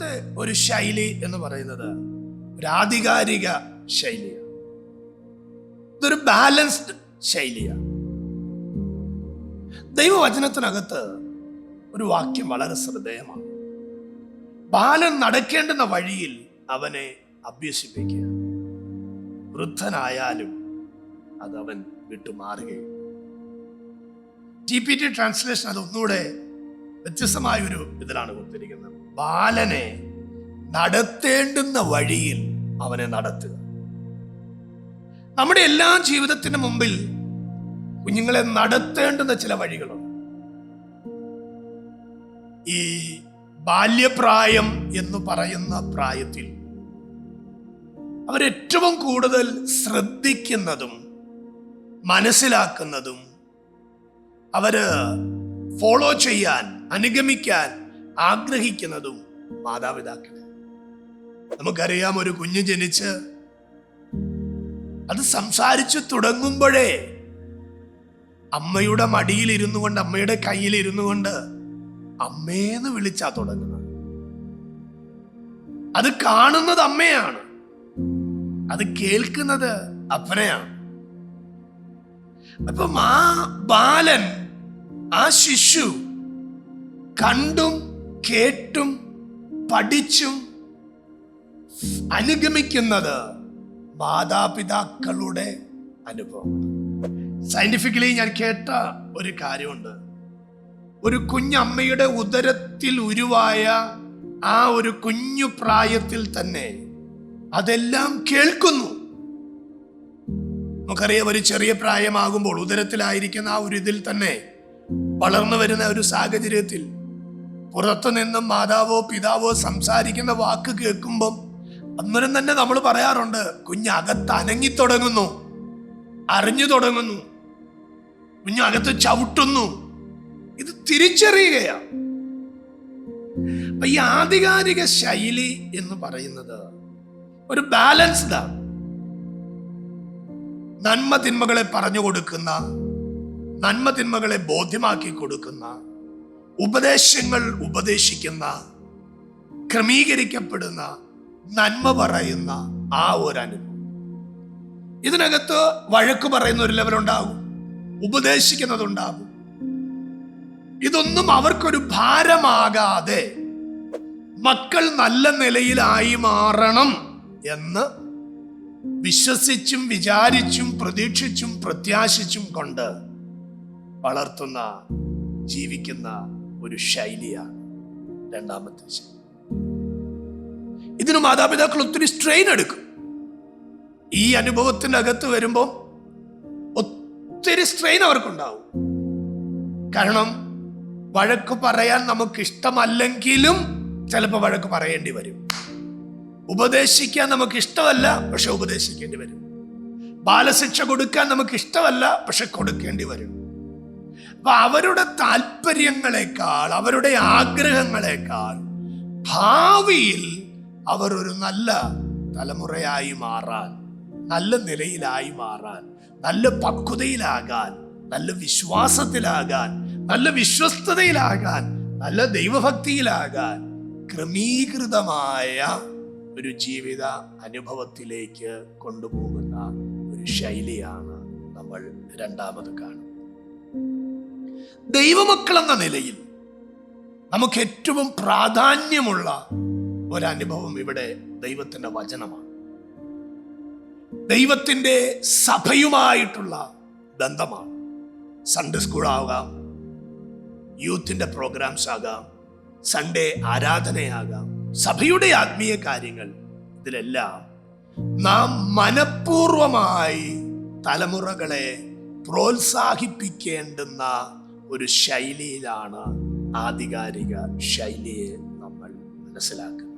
രണ്ടാമത്തെ ഒരു ശൈലി എന്ന് പറയുന്നത് ഒരു ആധികാരിക ശൈലിയാണ്. ഇതൊരു ബാലൻസ്ഡ് ശൈലിയാണ്. ദൈവവചനത്തിനകത്ത് ഒരു വാക്യം വളരെ ശ്രദ്ധേയമാണ്. ബാലൻ നടക്കേണ്ടുന്ന വഴിയിൽ അവനെ അഭ്യസിപ്പിക്കുക, വൃദ്ധനായാലും അത് അവൻ വിട്ടുമാറുകയും. TPT ട്രാൻസ്ലേഷൻ അത് ഒന്നുകൂടെ വ്യത്യസ്തമായൊരു ഇതിലാണ് കൊടുത്തിരിക്കുന്നത്. ബാലനെ നടത്തേണ്ടുന്ന വഴിയിൽ അവനെ നടത്തുക. നമ്മുടെ എല്ലാ ജീവിതത്തിന് മുമ്പിൽ കുഞ്ഞുങ്ങളെ നടത്തേണ്ടുന്ന ചില വഴികളുണ്ട്. ഈ ബാല്യപ്രായം എന്ന് പറയുന്ന പ്രായത്തിൽ അവരേറ്റവും കൂടുതൽ ശ്രദ്ധിക്കുന്നതും മനസ്സിലാക്കുന്നതും അവര് ഫോളോ ചെയ്യാൻ, അനുഗമിക്കാൻ ആഗ്രഹിക്കുന്നതും മാതാപിതാക്കളെ. നമുക്കറിയാം, ഒരു കുഞ്ഞ് ജനിച്ച് അത് സംസാരിച്ചു തുടങ്ങുമ്പോഴേ അമ്മയുടെ മടിയിൽ ഇരുന്നു കൊണ്ട്, അമ്മയുടെ കയ്യിൽ ഇരുന്നു കൊണ്ട് അമ്മേന്ന് വിളിച്ചാ തുടങ്ങുന്നത്. അത് കാണുന്നത് അമ്മയാണ്, അത് കേൾക്കുന്നത് അപ്പനെയാണ്. അപ്പം ആ ബാലൻ, ആ ശിശു കണ്ടും കേട്ടും പഠിച്ചും അനുഗമിക്കുന്നത് മാതാപിതാക്കളുടെ അനുഭവം. സയന്റിഫിക്കലി ഞാൻ കേട്ട ഒരു കാര്യമുണ്ട്. ഒരു കുഞ്ഞമ്മയുടെ ഉദരത്തിൽ ഉരുവായ ആ ഒരു കുഞ്ഞു പ്രായത്തിൽ തന്നെ അതെല്ലാം കേൾക്കുന്നു. നമുക്കറിയാം, ഒരു ചെറിയ പ്രായമാകുമ്പോൾ ഉദരത്തിലായിരിക്കുന്ന ആ ഒരു ഇതിൽ തന്നെ വളർന്നു വരുന്ന ഒരു സാഹചര്യത്തിൽ പുറത്തു നിന്നും മാതാവോ പിതാവോ സംസാരിക്കുന്ന വാക്ക് കേൾക്കുമ്പം അന്നേരം തന്നെ നമ്മൾ പറയാറുണ്ട്, കുഞ്ഞകത്ത് അനങ്ങി തുടങ്ങുന്നു, അറിഞ്ഞു തുടങ്ങുന്നു, കുഞ്ഞകത്ത് ചവിട്ടുന്നു. ഇത് തിരിച്ചറിയുകയാണ്. അപ്പൊ ഈ ആധികാരിക ശൈലി എന്ന് പറയുന്നത് ഒരു ബാലൻസ്ഡാണ്. നന്മ തിന്മകളെ പറഞ്ഞു കൊടുക്കുന്ന, നന്മ തിന്മകളെ ബോധ്യമാക്കി കൊടുക്കുന്ന, ഉപദേശങ്ങൾ ഉപദേശിക്കുന്ന, ക്രമീകരിക്കപ്പെടുന്ന, നന്മ പറയുന്ന ആ ഒരു അനുഭവം. ഇതിനകത്ത് വഴക്ക് പറയുന്ന ഒരു ലെവലുണ്ടാകും, ഉപദേശിക്കുന്നതുണ്ടാകും. ഇതൊന്നും അവർക്കൊരു ഭാരമാകാതെ മക്കൾ നല്ല നിലയിലായി മാറണം എന്ന് വിശ്വസിച്ചും വിചാരിച്ചും പ്രതീക്ഷിച്ചും പ്രത്യാശിച്ചും കൊണ്ട് വളർത്തുന്ന, ജീവിക്കുന്ന ഒരു ശൈലിയാണ് രണ്ടാമത്തെ ശൈലി. ഇതിന് മാതാപിതാക്കൾ ഒത്തിരി സ്ട്രെയിൻ എടുക്കും. ഈ അനുഭവത്തിന്റെ അകത്ത് വരുമ്പോൾ ഒത്തിരി സ്ട്രെയിൻ അവർക്കുണ്ടാവും. കാരണം വഴക്ക് പറയാൻ നമുക്ക് ഇഷ്ടമല്ലെങ്കിലും ചിലപ്പോൾ വഴക്ക് പറയേണ്ടി വരും. ഉപദേശിക്കാൻ നമുക്ക് ഇഷ്ടമല്ല, പക്ഷെ ഉപദേശിക്കേണ്ടി വരും. ബാലശിക്ഷ കൊടുക്കാൻ നമുക്ക് ഇഷ്ടമല്ല, പക്ഷെ കൊടുക്കേണ്ടി വരും. അപ്പൊ അവരുടെ താല്പര്യങ്ങളെക്കാൾ, അവരുടെ ആഗ്രഹങ്ങളെക്കാൾ ഭാവിയിൽ അവർ ഒരു നല്ല തലമുറയായി മാറാൻ, നല്ല നിലയിലായി മാറാൻ, നല്ല പക്വതയിലാകാൻ, നല്ല വിശ്വാസത്തിലാകാൻ, നല്ല വിശ്വസ്തതയിലാകാൻ, നല്ല ദൈവഭക്തിയിലാകാൻ ക്രമീകൃതമായ ഒരു ജീവിത അനുഭവത്തിലേക്ക് കൊണ്ടുപോകുന്ന ഒരു ശൈലിയാണ് നമ്മൾ രണ്ടാമത് കാണുന്നത്. ദൈവമക്കൾ എന്ന നിലയിൽ നമുക്ക് ഏറ്റവും പ്രാധാന്യമുള്ള ഒരനുഭവം ഇവിടെ ദൈവത്തിന്റെ വചനമാണ്. ദൈവത്തിന്റെ സഭയുമായിട്ടുള്ള ബന്ധമാണ്. സൺഡേ സ്കൂൾ ആകാം, യൂത്തിന്റെ പ്രോഗ്രാംസ് ആകാം, സൺഡേ ആരാധനയാകാം, സഭയുടെ ആത്മീയ കാര്യങ്ങൾ, ഇതിലെല്ലാം നാം മനഃപൂർവമായി തലമുറകളെ പ്രോത്സാഹിപ്പിക്കേണ്ടുന്ന ഒരു ശൈലിയിലാണ് ആധികാരിക ശൈലിയെ നമ്മൾ മനസ്സിലാക്കുന്നത്.